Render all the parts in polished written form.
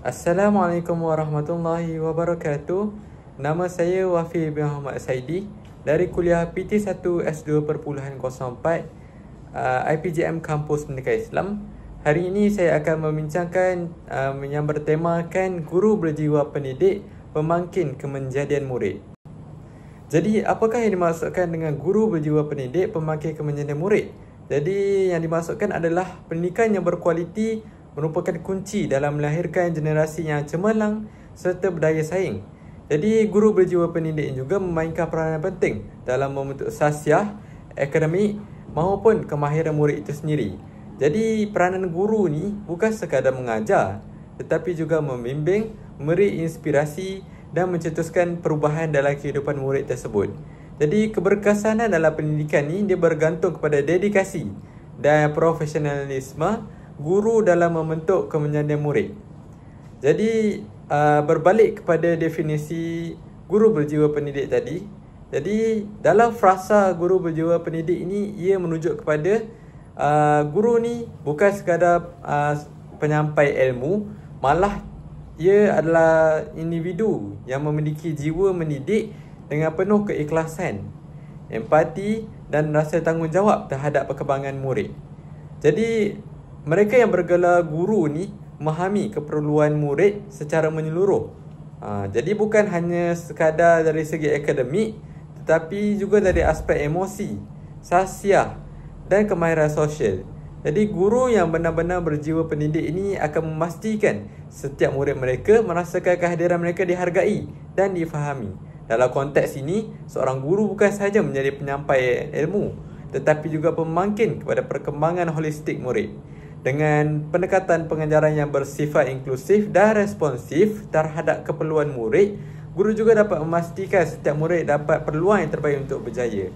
Assalamualaikum warahmatullahi wabarakatuh. Nama saya Wafi bin Muhammad Saidi dari kuliah PT1 S2.04 IPJM Kampus Pendidikan Islam. Hari ini saya akan membincangkan yang bertemakan guru berjiwa pendidik pemangkin kemenjadian murid. Jadi, apakah yang dimaksudkan dengan guru berjiwa pendidik pemangkin kemenjadian murid? Jadi, yang dimaksudkan adalah pendidikan yang berkualiti merupakan kunci dalam melahirkan generasi yang cemerlang serta berdaya saing. Jadi, guru berjiwa pendidik juga memainkan peranan penting dalam membentuk sasiah, akademik maupun kemahiran murid itu sendiri. Jadi, peranan guru ni bukan sekadar mengajar, tetapi juga membimbing, memberi inspirasi dan mencetuskan perubahan dalam kehidupan murid tersebut. Jadi, keberkesanan dalam pendidikan ni dia bergantung kepada dedikasi dan profesionalisme guru dalam membentuk kemenjadian murid. Jadi, berbalik kepada definisi guru berjiwa pendidik tadi. Jadi, dalam frasa guru berjiwa pendidik ini, ia menunjuk kepada guru ni bukan sekadar penyampai ilmu, malah ia adalah individu yang memiliki jiwa mendidik dengan penuh keikhlasan, empati dan rasa tanggungjawab terhadap perkembangan murid. Jadi, mereka yang bergelar guru ni memahami keperluan murid secara menyeluruh. Jadi bukan hanya sekadar dari segi akademik, tetapi juga dari aspek emosi, sasiah dan kemahiran sosial. Jadi guru yang benar-benar berjiwa pendidik ini akan memastikan setiap murid mereka merasakan kehadiran mereka dihargai dan difahami. Dalam konteks ini, seorang guru bukan sahaja menjadi penyampai ilmu, tetapi juga pemangkin kepada perkembangan holistik murid. Dengan pendekatan pengajaran yang bersifat inklusif dan responsif terhadap keperluan murid, guru juga dapat memastikan setiap murid dapat peluang yang terbaik untuk berjaya.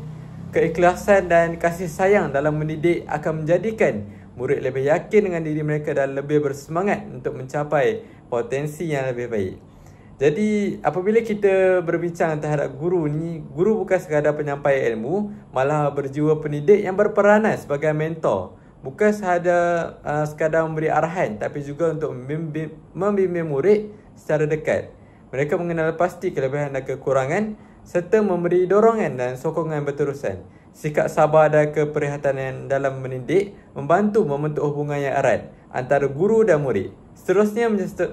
Keikhlasan dan kasih sayang dalam mendidik akan menjadikan murid lebih yakin dengan diri mereka dan lebih bersemangat untuk mencapai potensi yang lebih baik. Jadi, apabila kita berbincang terhadap guru ni, guru bukan sekadar penyampai ilmu, malah berjiwa pendidik yang berperanan sebagai mentor. Bukan sekadar memberi arahan, tapi juga untuk membimbing murid secara dekat. Mereka mengenal pasti kelebihan dan kekurangan serta memberi dorongan dan sokongan berterusan. Sikap sabar dan keprihatinannya dalam mendidik membantu membentuk hubungan yang erat antara guru dan murid. Seterusnya,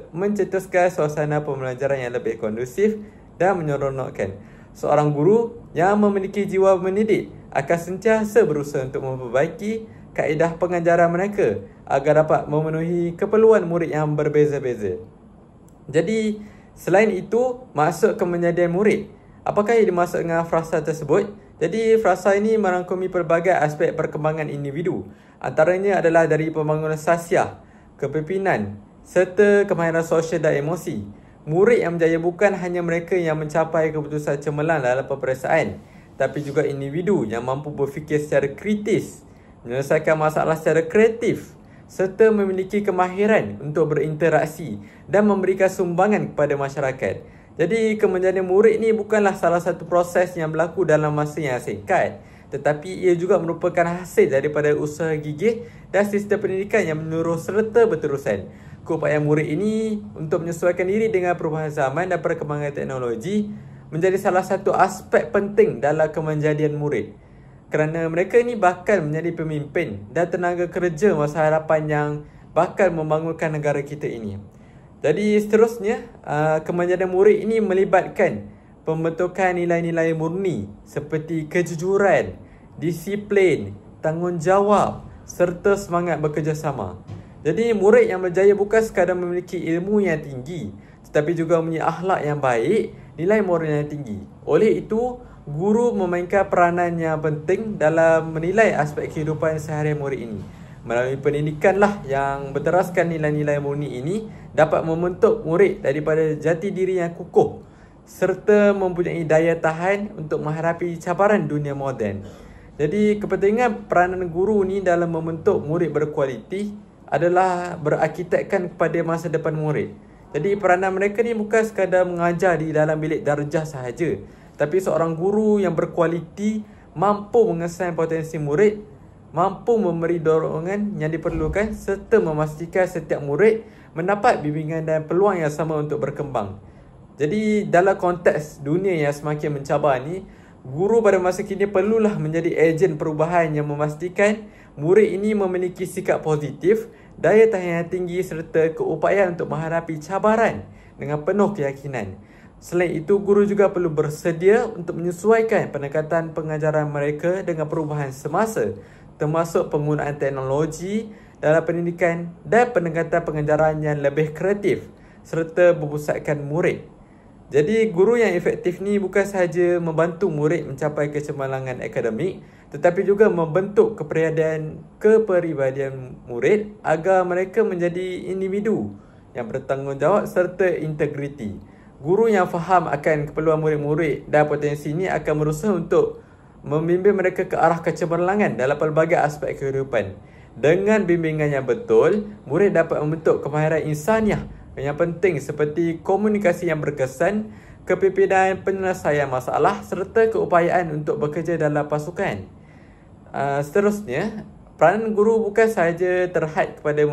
mencetuskan suasana pembelajaran yang lebih kondusif dan menyeronokkan. Seorang guru yang memiliki jiwa mendidik akan sentiasa berusaha untuk memperbaiki kaedah pengajaran mereka agar dapat memenuhi keperluan murid yang berbeza-beza. Jadi, selain itu, maksud kemenjadian murid. Apakah yang dimaksud dengan frasa tersebut? Jadi, frasa ini merangkumi pelbagai aspek perkembangan individu. Antaranya adalah dari pembangunan sasiah, kepimpinan, serta kemahiran sosial dan emosi. Murid yang berjaya bukan hanya mereka yang mencapai keputusan cemerlang dalam peperiksaan, tapi juga individu yang mampu berfikir secara kritis, menyelesaikan masalah secara kreatif serta memiliki kemahiran untuk berinteraksi dan memberikan sumbangan kepada masyarakat. Jadi, kemenjadian murid ni bukanlah salah satu proses yang berlaku dalam masa yang singkat, tetapi ia juga merupakan hasil daripada usaha gigih dan sistem pendidikan yang menyeluruh serta berterusan. Keupayaan murid ini untuk menyesuaikan diri dengan perubahan zaman dan perkembangan teknologi menjadi salah satu aspek penting dalam kemenjadian murid. Kerana mereka ni bakal menjadi pemimpin dan tenaga kerja masa hadapan yang bakal membangunkan negara kita ini. Jadi seterusnya, kemenjadian murid ini melibatkan pembentukan nilai-nilai murni seperti kejujuran, disiplin, tanggungjawab serta semangat bekerjasama. Jadi murid yang berjaya bukan sekadar memiliki ilmu yang tinggi, tetapi juga mempunyai akhlak yang baik, nilai moral yang tinggi. Oleh itu, guru memainkan peranan yang penting dalam menilai aspek kehidupan seharian murid ini. Melalui pendidikanlah yang berteraskan nilai-nilai murni ini dapat membentuk murid daripada jati diri yang kukuh serta mempunyai daya tahan untuk menghadapi cabaran dunia moden. Jadi, kepentingan peranan guru ni dalam membentuk murid berkualiti adalah berakitekkan kepada masa depan murid. Jadi, peranan mereka ni bukan sekadar mengajar di dalam bilik darjah sahaja, tapi seorang guru yang berkualiti mampu mengesan potensi murid, mampu memberi dorongan yang diperlukan serta memastikan setiap murid mendapat bimbingan dan peluang yang sama untuk berkembang. Jadi dalam konteks dunia yang semakin mencabar ni, guru pada masa kini perlulah menjadi ejen perubahan yang memastikan murid ini memiliki sikap positif, daya tahan yang tinggi serta keupayaan untuk menghadapi cabaran dengan penuh keyakinan. Selain itu, guru juga perlu bersedia untuk menyesuaikan pendekatan pengajaran mereka dengan perubahan semasa, termasuk penggunaan teknologi dalam pendidikan dan pendekatan pengajaran yang lebih kreatif serta berpusatkan murid. Jadi, guru yang efektif ni bukan sahaja membantu murid mencapai kecemerlangan akademik, tetapi juga membentuk kepribadian murid agar mereka menjadi individu yang bertanggungjawab serta integriti. Guru yang faham akan keperluan murid-murid dan potensi ini akan berusaha untuk membimbing mereka ke arah kecemerlangan dalam pelbagai aspek kehidupan. Dengan bimbingan yang betul, murid dapat membentuk kemahiran insaniah yang penting seperti komunikasi yang berkesan, kepimpinan penyelesaian masalah serta keupayaan untuk bekerja dalam pasukan. Seterusnya, peranan guru bukan sahaja terhad kepada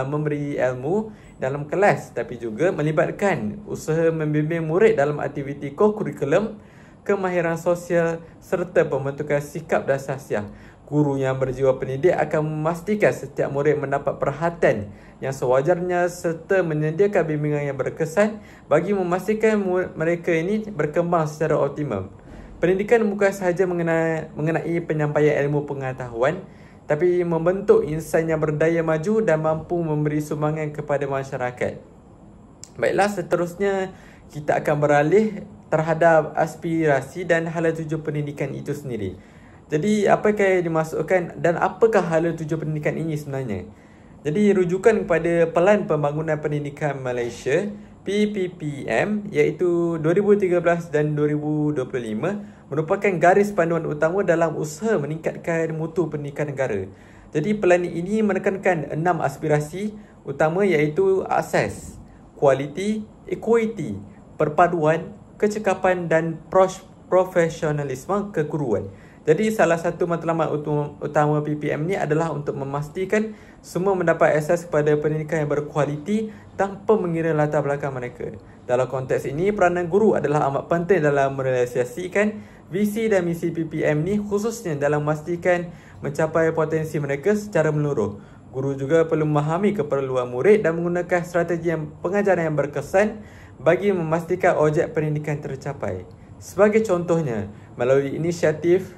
memberi ilmu dalam kelas, tapi juga melibatkan usaha membimbing murid dalam aktiviti kokurikulum, kemahiran sosial serta pembentukan sikap dan sahsiah. Guru yang berjiwa pendidik akan memastikan setiap murid mendapat perhatian yang sewajarnya serta menyediakan bimbingan yang berkesan bagi memastikan mereka ini berkembang secara optimum. Pendidikan bukan sahaja mengenai penyampaian ilmu pengetahuan, tapi membentuk insan yang berdaya maju dan mampu memberi sumbangan kepada masyarakat. Baiklah, seterusnya kita akan beralih terhadap aspirasi dan hala tuju pendidikan itu sendiri. Jadi, apakah yang dimasukkan dan apakah hala tuju pendidikan ini sebenarnya? Jadi, rujukan kepada Pelan Pembangunan Pendidikan Malaysia PPPM iaitu 2013 dan 2025 merupakan garis panduan utama dalam usaha meningkatkan mutu pendidikan negara. Jadi pelan ini menekankan 6 aspirasi utama iaitu akses, kualiti, equity, perpaduan, kecekapan dan profesionalisme keguruan. Jadi salah satu matlamat utama PPM ni adalah untuk memastikan semua mendapat akses kepada pendidikan yang berkualiti tanpa mengira latar belakang mereka. Dalam konteks ini, peranan guru adalah amat penting dalam merealisasikan visi dan misi PPM ni, khususnya dalam memastikan mencapai potensi mereka secara menyeluruh. Guru juga perlu memahami keperluan murid dan menggunakan strategi pengajaran yang berkesan bagi memastikan objek pendidikan tercapai. Sebagai contohnya, melalui inisiatif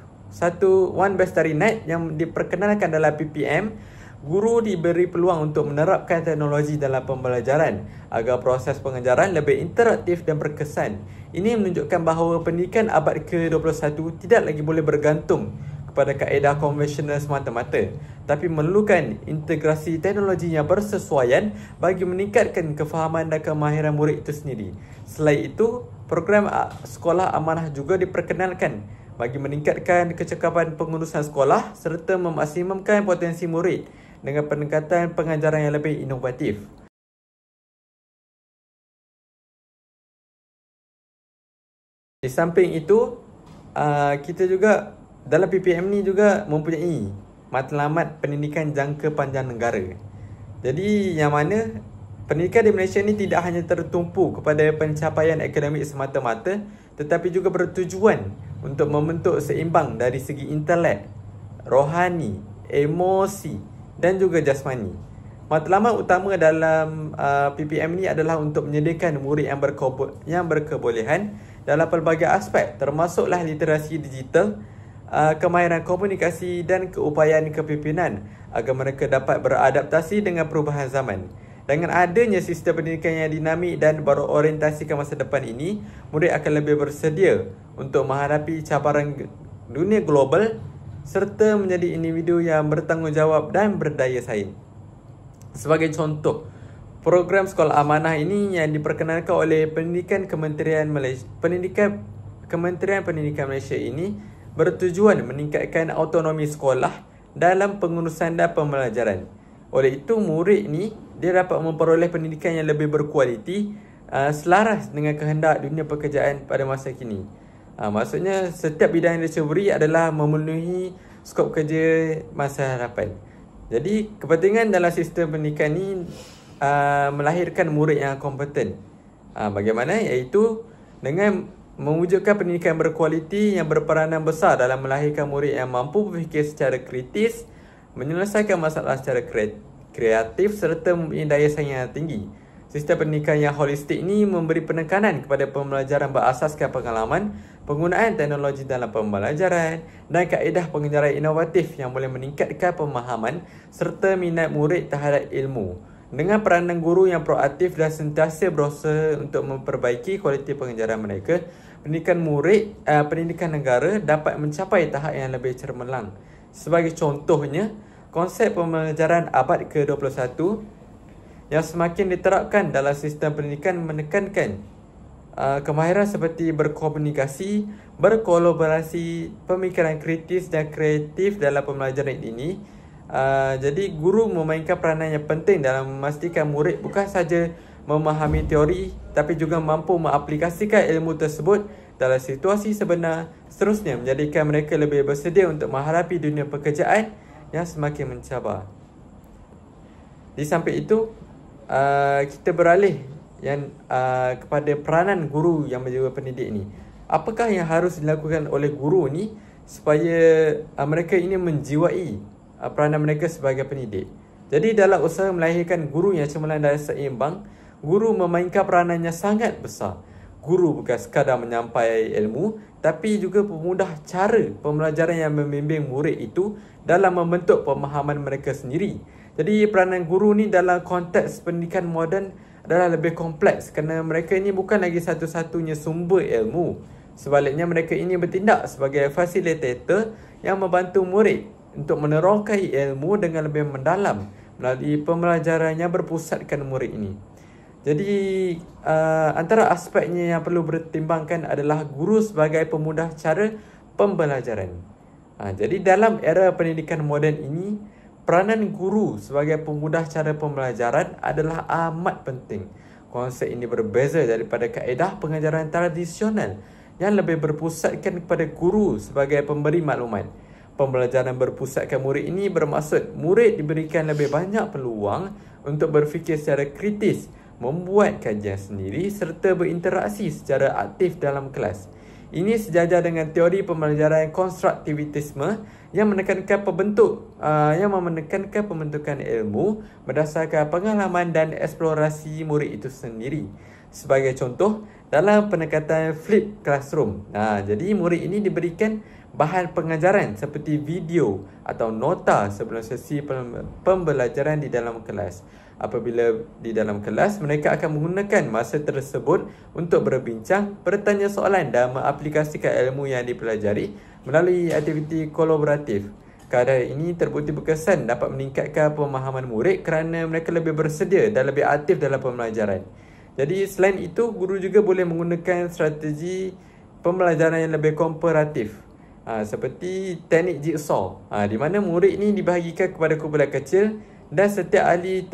One Bestari Night yang diperkenalkan dalam PPM, guru diberi peluang untuk menerapkan teknologi dalam pembelajaran agar proses pengajaran lebih interaktif dan berkesan. Ini menunjukkan bahawa pendidikan abad ke-21 tidak lagi boleh bergantung kepada kaedah konvensional semata-mata, tapi memerlukan integrasi teknologi yang bersesuaian bagi meningkatkan kefahaman dan kemahiran murid itu sendiri. Selain itu, program sekolah amanah juga diperkenalkan bagi meningkatkan kecekapan pengurusan sekolah serta memaksimumkan potensi murid dengan pendekatan pengajaran yang lebih inovatif. Di samping itu, kita juga dalam PPM ni juga mempunyai matlamat pendidikan jangka panjang negara. Jadi yang mana pendidikan di Malaysia ni tidak hanya tertumpu kepada pencapaian akademik semata-mata, tetapi juga bertujuan untuk membentuk seimbang dari segi intelek, rohani, emosi dan juga jasmani. Matlamat utama dalam PPM ni adalah untuk menyediakan murid yang berkebolehan dalam pelbagai aspek, termasuklah literasi digital, kemahiran komunikasi dan keupayaan kepimpinan agar mereka dapat beradaptasi dengan perubahan zaman. Dengan adanya sistem pendidikan yang dinamik dan berorientasi ke masa depan ini, murid akan lebih bersedia untuk menghadapi cabaran dunia global serta menjadi individu yang bertanggungjawab dan berdaya saing. Sebagai contoh, program sekolah amanah ini yang diperkenalkan oleh Kementerian Pendidikan Malaysia ini bertujuan meningkatkan autonomi sekolah dalam pengurusan dan pembelajaran. Oleh itu, murid ni dia dapat memperoleh pendidikan yang lebih berkualiti selaras dengan kehendak dunia pekerjaan pada masa kini. Maksudnya, setiap bidang yang diceburi adalah memenuhi skop kerja masa hadapan. Jadi, kepentingan dalam sistem pendidikan ni melahirkan murid yang kompeten. Bagaimana? Iaitu dengan mewujudkan pendidikan berkualiti yang berperanan besar dalam melahirkan murid yang mampu berfikir secara kritis, menyelesaikan masalah secara kreatif serta mempunyai daya saing yang tinggi. Sistem pendidikan yang holistik ini memberi penekanan kepada pembelajaran berasaskan pengalaman, penggunaan teknologi dalam pembelajaran dan kaedah pengajaran inovatif yang boleh meningkatkan pemahaman serta minat murid terhadap ilmu. Dengan peranan guru yang proaktif dan sentiasa berusaha untuk memperbaiki kualiti pengajaran mereka, pendidikan negara dapat mencapai tahap yang lebih cemerlang. Sebagai contohnya, konsep pembelajaran abad ke-21 yang semakin diterapkan dalam sistem pendidikan menekankan kemahiran seperti berkomunikasi, berkolaborasi, pemikiran kritis dan kreatif dalam pembelajaran ini. Jadi guru memainkan peranan yang penting dalam memastikan murid bukan sahaja memahami teori tapi juga mampu mengaplikasikan ilmu tersebut dalam situasi sebenar, seterusnya menjadikan mereka lebih bersedia untuk menghadapi dunia pekerjaan yang semakin mencabar. Di samping itu, kita beralih kepada peranan guru yang menjaga pendidik ini. Apakah yang harus dilakukan oleh guru ni supaya mereka ini menjiwai peranan mereka sebagai pendidik? Jadi dalam usaha melahirkan guru yang cemerlang dan seimbang, guru memainkan peranannya sangat besar. Guru bukan sekadar menyampaikan ilmu, tapi juga pemudah cara pembelajaran yang membimbing murid itu dalam membentuk pemahaman mereka sendiri. Jadi peranan guru ni dalam konteks pendidikan moden adalah lebih kompleks kerana mereka ini bukan lagi satu-satunya sumber ilmu. Sebaliknya mereka ini bertindak sebagai fasilitator yang membantu murid untuk menerangkan ilmu dengan lebih mendalam melalui pembelajaran yang berpusatkan murid ini. Jadi antara aspeknya yang perlu bertimbangkan adalah guru sebagai pemudah cara pembelajaran. Jadi dalam era pendidikan moden ini, peranan guru sebagai pemudah cara pembelajaran adalah amat penting. Konsep ini berbeza daripada kaedah pengajaran tradisional yang lebih berpusatkan kepada guru sebagai pemberi maklumat. Pembelajaran berpusatkan murid ini bermaksud murid diberikan lebih banyak peluang untuk berfikir secara kritis, membuat kajian sendiri serta berinteraksi secara aktif dalam kelas. Ini sejajar dengan teori pembelajaran konstruktivitisme yang menekankan pembentukan ilmu berdasarkan pengalaman dan eksplorasi murid itu sendiri. Sebagai contoh, dalam pendekatan flip classroom, jadi murid ini diberikan bahan pengajaran seperti video atau nota sebelum sesi pembelajaran di dalam kelas. Apabila di dalam kelas, mereka akan menggunakan masa tersebut untuk berbincang, bertanya soalan dan mengaplikasikan ilmu yang dipelajari melalui aktiviti kolaboratif. Keadaan ini terbukti berkesan dapat meningkatkan pemahaman murid kerana mereka lebih bersedia dan lebih aktif dalam pembelajaran. Jadi selain itu, guru juga boleh menggunakan strategi pembelajaran yang lebih komparatif. Seperti teknik jigsaw, di mana murid ini dibahagikan kepada kumpulan kecil dan setiap ahli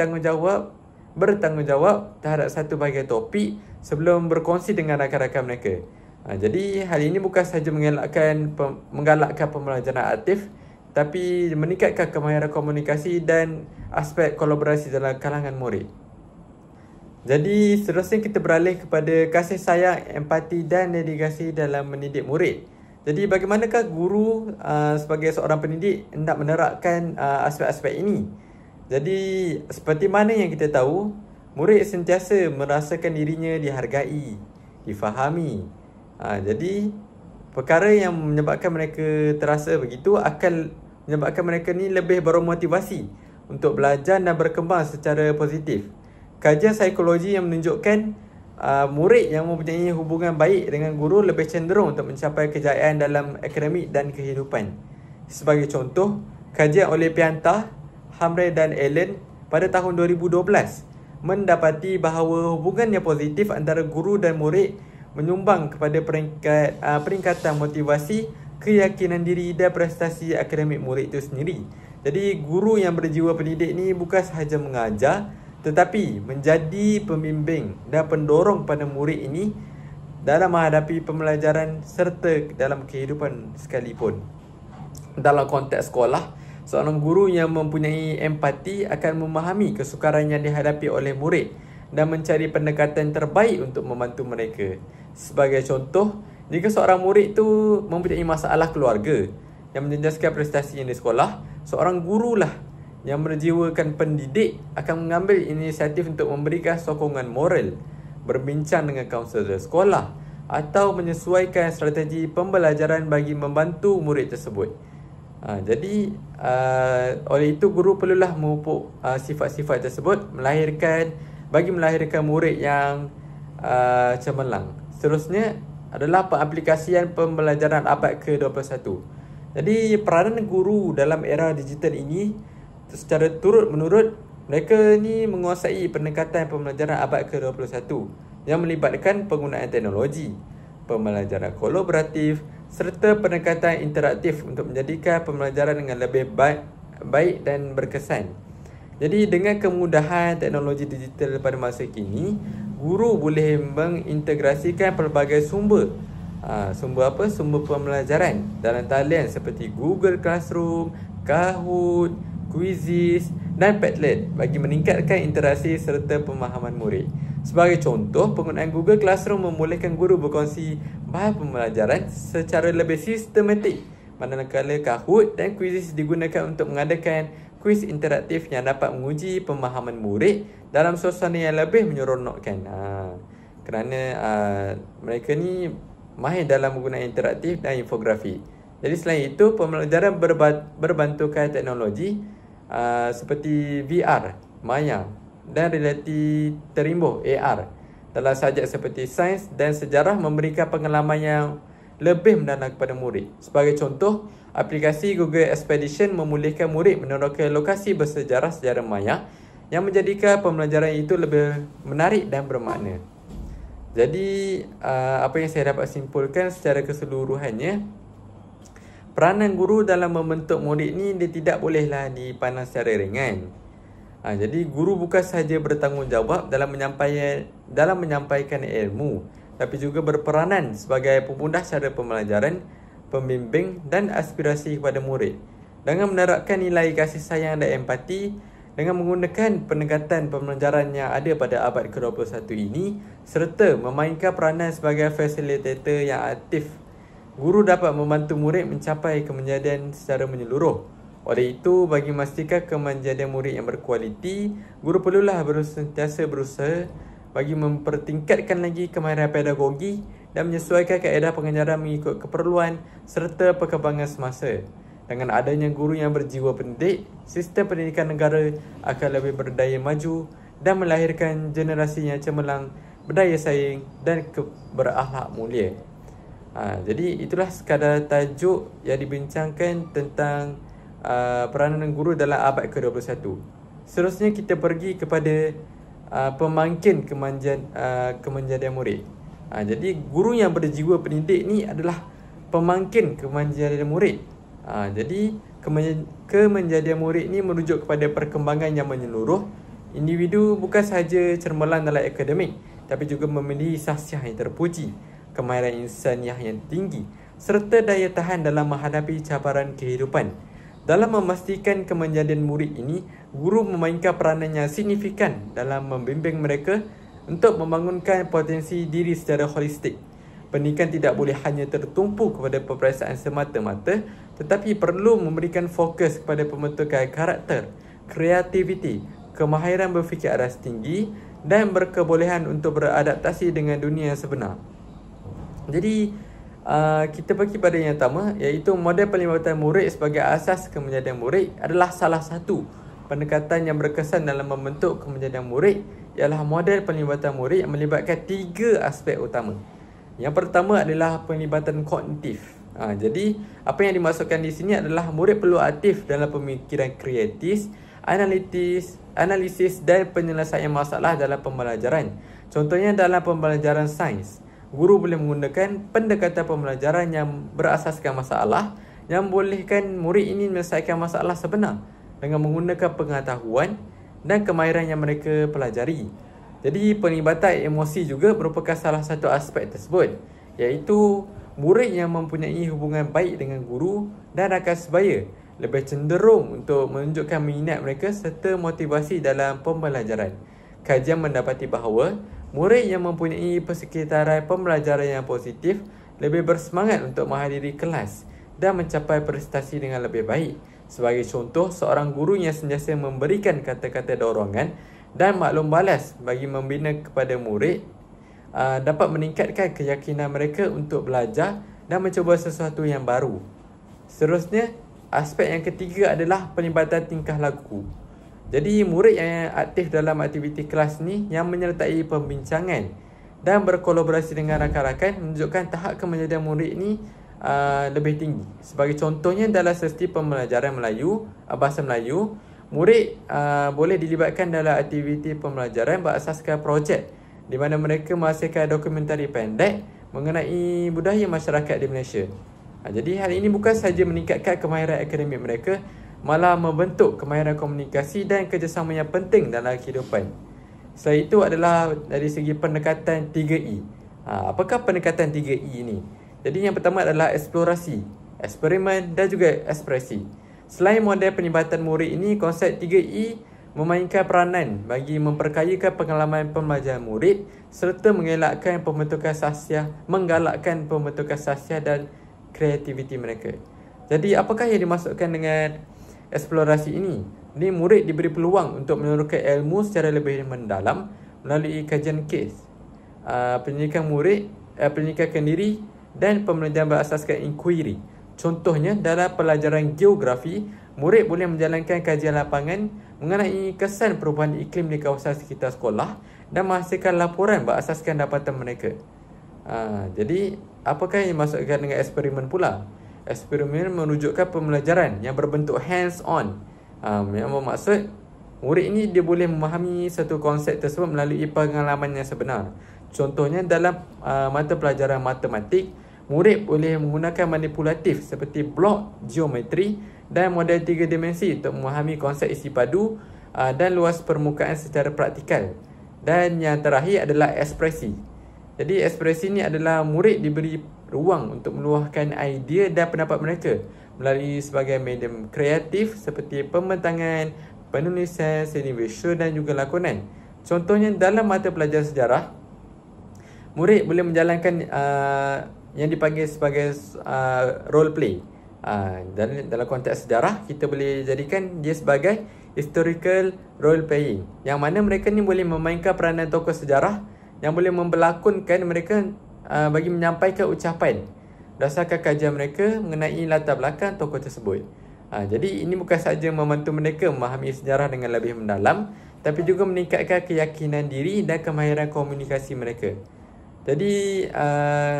bertanggungjawab terhadap satu bahagian topik sebelum berkongsi dengan rakan-rakan mereka. Jadi hal ini bukan sahaja menggalakkan pembelajaran aktif, tapi meningkatkan kemahiran komunikasi dan aspek kolaborasi dalam kalangan murid. Jadi seterusnya kita beralih kepada kasih sayang, empati dan dedikasi dalam mendidik murid. Jadi bagaimanakah guru sebagai seorang pendidik hendak menerapkan aspek-aspek ini? Jadi seperti mana yang kita tahu, murid sentiasa merasakan dirinya dihargai, difahami. Jadi perkara yang menyebabkan mereka terasa begitu akan menyebabkan mereka ni lebih bermotivasi untuk belajar dan berkembang secara positif. Kajian psikologi yang menunjukkan murid yang mempunyai hubungan baik dengan guru lebih cenderung untuk mencapai kejayaan dalam akademik dan kehidupan. Sebagai contoh, kajian oleh Pianta, Hamre dan Allen pada tahun 2012 mendapati bahawa hubungan yang positif antara guru dan murid menyumbang kepada peningkatan motivasi, keyakinan diri dan prestasi akademik murid itu sendiri. Jadi guru yang berjiwa pendidik ni bukan sahaja mengajar tetapi menjadi pembimbing dan pendorong pada murid ini dalam menghadapi pembelajaran serta dalam kehidupan sekalipun. Dalam konteks sekolah, Seorang guru yang mempunyai empati akan memahami kesukaran yang dihadapi oleh murid dan mencari pendekatan terbaik untuk membantu mereka. Sebagai contoh, jika seorang murid tu mempunyai masalah keluarga yang menjejaskan prestasinya di sekolah, seorang gurulah yang berjiwakan pendidik akan mengambil inisiatif untuk memberikan sokongan moral, berbincang dengan kaunselor sekolah atau menyesuaikan strategi pembelajaran bagi membantu murid tersebut. Jadi oleh itu guru perlulah memupuk sifat-sifat tersebut melahirkan murid yang cemerlang. Seterusnya adalah pengaplikasian pembelajaran abad ke-21. Jadi peranan guru dalam era digital ini secara turut-menurut mereka ni menguasai pendekatan pembelajaran abad ke-21 yang melibatkan penggunaan teknologi, pembelajaran kolaboratif serta pendekatan interaktif untuk menjadikan pembelajaran dengan lebih baik dan berkesan. Jadi dengan kemudahan teknologi digital pada masa kini, guru boleh mengintegrasikan pelbagai sumber pembelajaran dalam talian seperti Google Classroom, Kahoot, Quizizz dan Padlet bagi meningkatkan interaksi serta pemahaman murid. Sebagai contoh, penggunaan Google Classroom membolehkan guru berkongsi bahan pembelajaran secara lebih sistematik, manakala Kahoot dan Quizizz digunakan untuk mengadakan kuis interaktif yang dapat menguji pemahaman murid dalam suasana yang lebih menyeronokkan. Kerana mereka ni mahir dalam menggunakan interaktif dan infografi. Jadi selain itu, pembelajaran berbantukan teknologi seperti VR, Maya dan realiti terimbuh AR dalam subjek seperti sains dan sejarah memberikan pengalaman yang lebih mendalam kepada murid. Sebagai contoh, aplikasi Google Expedition membolehkan murid meneroka lokasi bersejarah sejarah Maya yang menjadikan pembelajaran itu lebih menarik dan bermakna. Jadi, apa yang saya dapat simpulkan secara keseluruhannya, peranan guru dalam membentuk murid ni dia tidak bolehlah dipandang secara ringan. Jadi guru bukan sahaja bertanggungjawab dalam menyampaikan ilmu, tapi juga berperanan sebagai pemudah cara pembelajaran, pembimbing dan aspirasi kepada murid. Dengan menerapkan nilai kasih sayang dan empati, dengan menggunakan pendekatan pembelajaran yang ada pada abad ke-21 ini serta memainkan peranan sebagai fasilitator yang aktif, guru dapat membantu murid mencapai kemenjadian secara menyeluruh. Oleh itu, bagi memastikan kemenjadian murid yang berkualiti, guru perlulah sentiasa berusaha bagi mempertingkatkan lagi kemahiran pedagogi dan menyesuaikan kaedah pengajaran mengikut keperluan serta perkembangan semasa. Dengan adanya guru yang berjiwa pendidik, sistem pendidikan negara akan lebih berdaya maju dan melahirkan generasi yang cemerlang, berdaya saing dan berakhlak mulia. Jadi itulah sekadar tajuk yang dibincangkan tentang peranan guru dalam abad ke-21. Seterusnya kita pergi kepada pemangkin kemenjadian murid. Jadi guru yang berjiwa pendidik ni adalah pemangkin kemenjadian murid. Jadi kemenjadian murid ni merujuk kepada perkembangan yang menyeluruh. Individu bukan sahaja cermelang dalam akademik, tapi juga memiliki sahsiah yang terpuji, kemahiran insaniah yang tinggi serta daya tahan dalam menghadapi cabaran kehidupan. Dalam memastikan kemenjadian murid ini, guru memainkan peranan yang signifikan dalam membimbing mereka untuk membangunkan potensi diri secara holistik. Pendidikan tidak boleh hanya tertumpu kepada peperiksaan semata-mata, tetapi perlu memberikan fokus kepada pembentukan karakter, kreativiti, kemahiran berfikir aras tinggi dan berkebolehan untuk beradaptasi dengan dunia yang sebenar. Jadi, kita pergi pada yang pertama, iaitu model pelibatan murid sebagai asas kemenjadian murid adalah salah satu pendekatan yang berkesan dalam membentuk kemenjadian murid. Ialah model pelibatan murid yang melibatkan 3 aspek utama. Yang pertama adalah pelibatan kognitif. Jadi apa yang dimaksudkan di sini adalah murid perlu aktif dalam pemikiran kritis, analisis dan penyelesaian masalah dalam pembelajaran. Contohnya dalam pembelajaran sains, guru boleh menggunakan pendekatan pembelajaran yang berasaskan masalah yang membolehkan murid ini menyelesaikan masalah sebenar dengan menggunakan pengetahuan dan kemahiran yang mereka pelajari. Jadi pelibatan emosi juga merupakan salah satu aspek tersebut, iaitu murid yang mempunyai hubungan baik dengan guru dan rakan sebaya lebih cenderung untuk menunjukkan minat mereka serta motivasi dalam pembelajaran. Kajian mendapati bahawa murid yang mempunyai persekitaran pembelajaran yang positif lebih bersemangat untuk menghadiri kelas dan mencapai prestasi dengan lebih baik. Sebagai contoh, seorang guru yang sentiasa memberikan kata-kata dorongan dan maklum balas bagi membina kepada murid dapat meningkatkan keyakinan mereka untuk belajar dan mencuba sesuatu yang baru. Seterusnya, aspek yang ketiga adalah pelibatan tingkah laku. Jadi, murid yang aktif dalam aktiviti kelas ni yang menyertai pembincangan dan berkolaborasi dengan rakan-rakan menunjukkan tahap kemenjadian murid ni lebih tinggi. Sebagai contohnya, dalam sesi pembelajaran bahasa Melayu, murid boleh dilibatkan dalam aktiviti pembelajaran berasaskan projek di mana mereka menghasilkan dokumentari pendek mengenai budaya masyarakat di Malaysia. Jadi hal ini bukan sahaja meningkatkan kemahiran akademik mereka, malah membentuk kemahiran komunikasi dan kerjasama yang penting dalam kehidupan. Selain itu adalah dari segi pendekatan 3E. Apakah pendekatan 3E ini? Jadi yang pertama adalah eksplorasi, eksperimen dan juga ekspresi. Selain model penlibatan murid ini, konsep 3E memainkan peranan bagi memperkayakan pengalaman pembelajaran murid serta menggalakkan pembentukan sasiah dan kreativiti mereka. Jadi apakah yang dimaksudkan dengan eksplorasi ini? Ini murid diberi peluang untuk meneroka ilmu secara lebih mendalam melalui kajian kes, penyelidikan diri dan pembelajaran berasaskan inquiry. Contohnya, dalam pelajaran geografi, murid boleh menjalankan kajian lapangan mengenai kesan perubahan iklim di kawasan sekitar sekolah dan menghasilkan laporan berasaskan dapatan mereka. Jadi, apakah yang dimaksudkan dengan eksperimen pula? Eksperimen menunjukkan pembelajaran yang berbentuk hands-on. Yang bermaksud, murid ini dia boleh memahami satu konsep tersebut melalui pengalaman yang sebenar. Contohnya, dalam mata pelajaran matematik, murid boleh menggunakan manipulatif seperti blok geometri dan model 3 dimensi untuk memahami konsep isi padu dan luas permukaan secara praktikal. Dan yang terakhir adalah ekspresi. Jadi ekspresi ini adalah murid diberi ruang untuk meluahkan idea dan pendapat mereka melalui sebagai medium kreatif seperti pembentangan, penulisan, seni visual dan juga lakonan. Contohnya, dalam mata pelajaran sejarah, murid boleh menjalankan yang dipanggil sebagai role play. Dalam konteks sejarah, kita boleh jadikan dia sebagai historical role playing, yang mana mereka ni boleh memainkan peranan tokoh sejarah yang boleh membelakonkan mereka bagi menyampaikan ucapan berdasarkan kajian mereka mengenai latar belakang tokoh tersebut. Jadi ini bukan sahaja membantu mereka memahami sejarah dengan lebih mendalam, tapi juga meningkatkan keyakinan diri dan kemahiran komunikasi mereka. Jadi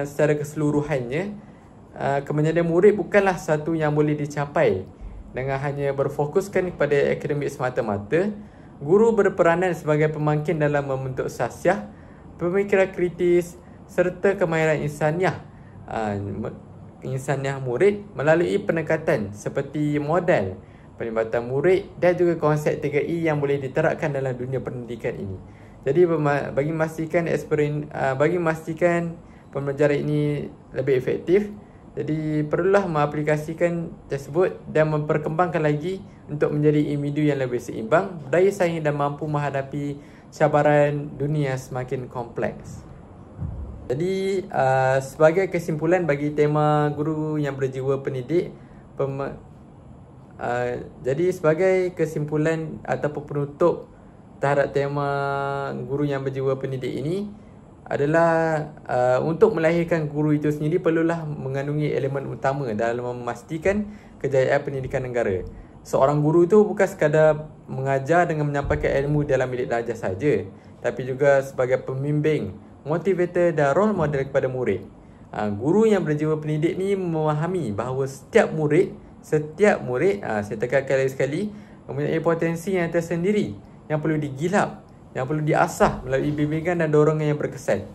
secara keseluruhannya, kemenjadian murid bukanlah satu yang boleh dicapai dengan hanya berfokuskan kepada akademik semata-mata. Guru berperanan sebagai pemangkin dalam membentuk sasiah, pemikiran kritis serta kemahiran insaniah murid melalui pendekatan seperti model pelibatan murid dan juga konsep 3E yang boleh diterapkan dalam dunia pendidikan ini. Jadi bagi memastikan pembelajaran ini lebih efektif, jadi perlulah mengaplikasikan tersebut dan memperkembangkan lagi untuk menjadi individu yang lebih seimbang, berdaya saing dan mampu menghadapi cabaran dunia semakin kompleks. Jadi sebagai kesimpulan bagi tema guru yang berjiwa pendidik, jadi sebagai kesimpulan ataupun penutup terhadap tema guru yang berjiwa pendidik ini adalah untuk melahirkan guru itu sendiri perlulah mengandungi elemen utama dalam memastikan kejayaan pendidikan negara. Seorang guru itu bukan sekadar mengajar dengan menyampaikan ilmu dalam bilik belajar saja, tapi juga sebagai pembimbing, motivator dan role model kepada murid. Guru yang berjiwa pendidik ni memahami bahawa setiap murid, saya tekankan sekali, mempunyai potensi yang tersendiri yang perlu digilap, yang perlu diasah melalui bimbingan dan dorongan yang berkesan.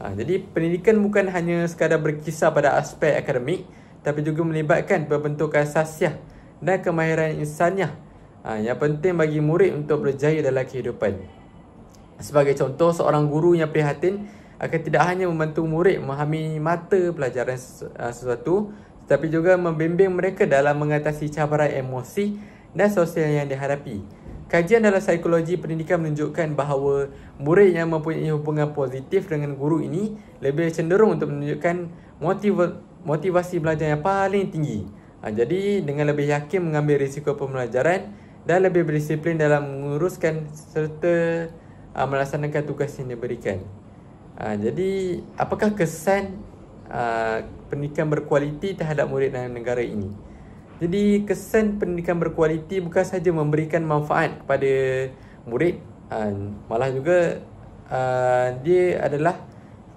Jadi pendidikan bukan hanya sekadar berkisar pada aspek akademik, tapi juga melibatkan pembentukan sasiah dan kemahiran insaniah yang penting bagi murid untuk berjaya dalam kehidupan. Sebagai contoh, seorang guru yang prihatin akan tidak hanya membantu murid memahami mata pelajaran sesuatu, tetapi juga membimbing mereka dalam mengatasi cabaran emosi dan sosial yang dihadapi. Kajian dalam psikologi pendidikan menunjukkan bahawa murid yang mempunyai hubungan positif dengan guru ini lebih cenderung untuk menunjukkan motivasi belajar yang paling tinggi. Jadi dengan lebih yakin mengambil risiko pembelajaran dan lebih berdisiplin dalam menguruskan serta melaksanakan tugas yang diberikan. Jadi apakah kesan pendidikan berkualiti terhadap murid dalam negara ini? Jadi kesan pendidikan berkualiti bukan sahaja memberikan manfaat kepada murid, malah juga dia adalah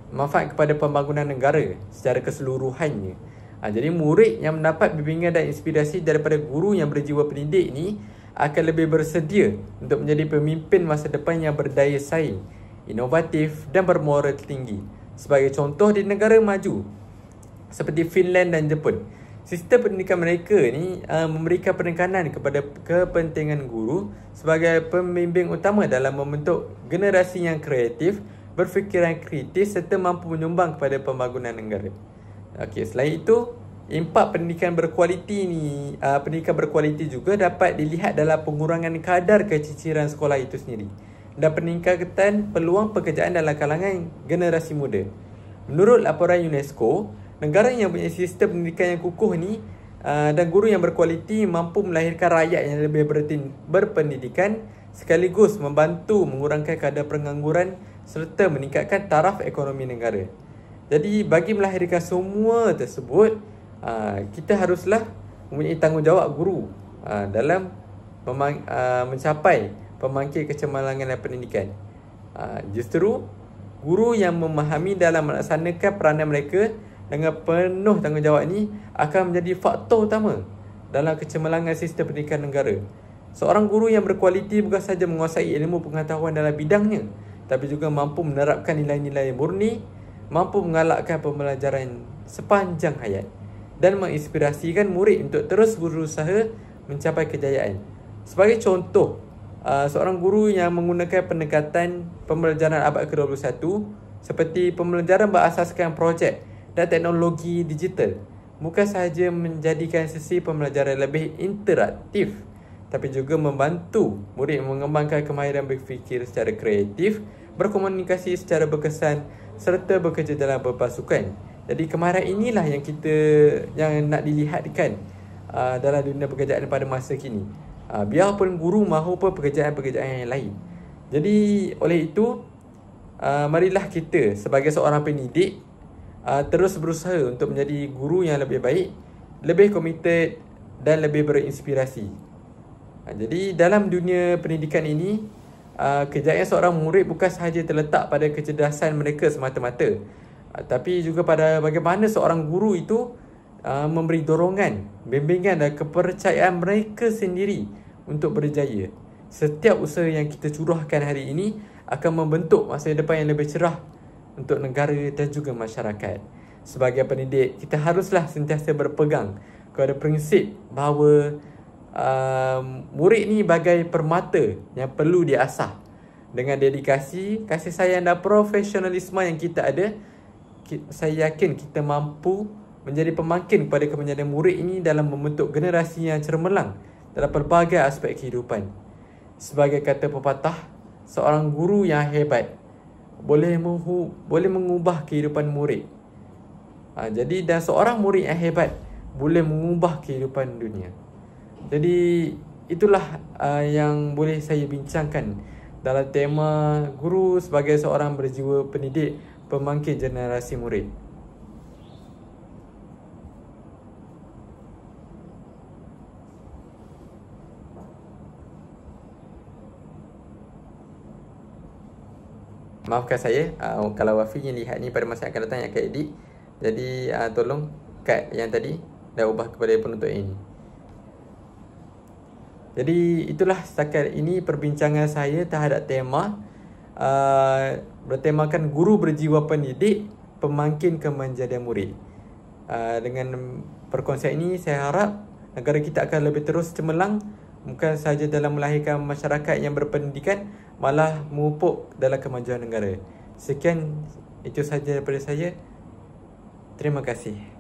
manfaat kepada pembangunan negara secara keseluruhannya. Jadi murid yang mendapat bimbingan dan inspirasi daripada guru yang berjiwa pendidik ini akan lebih bersedia untuk menjadi pemimpin masa depan yang berdaya saing, inovatif dan bermoral tinggi. Sebagai contoh, di negara maju seperti Finland dan Jepun, sistem pendidikan mereka ni memberikan penekanan kepada kepentingan guru sebagai pembimbing utama dalam membentuk generasi yang kreatif, berfikiran kritis serta mampu menyumbang kepada pembangunan negara. Selain itu, impak pendidikan berkualiti ni, pendidikan berkualiti juga dapat dilihat dalam pengurangan kadar keciciran sekolah itu sendiri dan peningkatan peluang pekerjaan dalam kalangan generasi muda. Menurut laporan UNESCO, negara yang punya sistem pendidikan yang kukuh ni dan guru yang berkualiti mampu melahirkan rakyat yang lebih berpendidikan sekaligus membantu mengurangkan kadar pengangguran serta meningkatkan taraf ekonomi negara. Jadi bagi melahirkan semua tersebut, kita haruslah mempunyai tanggungjawab guru dalam mencapai pemangkit kecemerlangan dan pendidikan. Justru guru yang memahami dalam melaksanakan peranan mereka dengan penuh tanggungjawab ini akan menjadi faktor utama dalam kecemerlangan sistem pendidikan negara. Seorang guru yang berkualiti bukan sahaja menguasai ilmu pengetahuan dalam bidangnya, tapi juga mampu menerapkan nilai-nilai murni, mampu mengalakkan pembelajaran sepanjang hayat dan menginspirasikan murid untuk terus berusaha mencapai kejayaan. Sebagai contoh, seorang guru yang menggunakan pendekatan pembelajaran abad ke-21 seperti pembelajaran berasaskan projek dan teknologi digital bukan sahaja menjadikan sesi pembelajaran lebih interaktif, tapi juga membantu murid mengembangkan kemahiran berfikir secara kreatif, berkomunikasi secara berkesan serta bekerja dalam berpasukan. Jadi kemahiran inilah yang nak dilihatkan dalam dunia pekerjaan pada masa kini. Biarpun guru maupun pekerjaan-pekerjaan yang lain. Jadi oleh itu, marilah kita sebagai seorang pendidik terus berusaha untuk menjadi guru yang lebih baik, lebih komited dan lebih berinspirasi. Jadi dalam dunia pendidikan ini, kejayaan seorang murid bukan sahaja terletak pada kecerdasan mereka semata-mata, tapi juga pada bagaimana seorang guru itu memberi dorongan, bimbingan dan kepercayaan mereka sendiri untuk berjaya. Setiap usaha yang kita curahkan hari ini akan membentuk masa depan yang lebih cerah untuk negara dan juga masyarakat. Sebagai pendidik, kita haruslah sentiasa berpegang kepada prinsip bahawa murid ni bagai permata yang perlu diasah. Dengan dedikasi, kasih sayang dan profesionalisme yang kita ada, saya yakin kita mampu menjadi pemangkin kepada kemenjadian murid ini dalam membentuk generasi yang cemerlang dalam pelbagai aspek kehidupan. Sebagai kata pepatah, seorang guru yang hebat boleh mengubah kehidupan murid. Jadi dan seorang murid yang hebat boleh mengubah kehidupan dunia. Jadi itulah yang boleh saya bincangkan dalam tema guru sebagai seorang berjiwa pendidik, pemangkin generasi murid. Maafkan saya kalau Wafi yang lihat ni pada masa yang akan datang yang akan edit. Jadi tolong cut yang tadi dan ubah kepada penutup ini. Jadi itulah setakat ini perbincangan saya terhadap tema bertemakan guru berjiwa pendidik, pemangkin kemenjadian murid. Dengan perkongsian ini saya harap negara kita akan lebih terus cemerlang, bukan sahaja dalam melahirkan masyarakat yang berpendidikan, malah memupuk dalam kemajuan negara. Sekian, itu sahaja daripada saya. Terima kasih.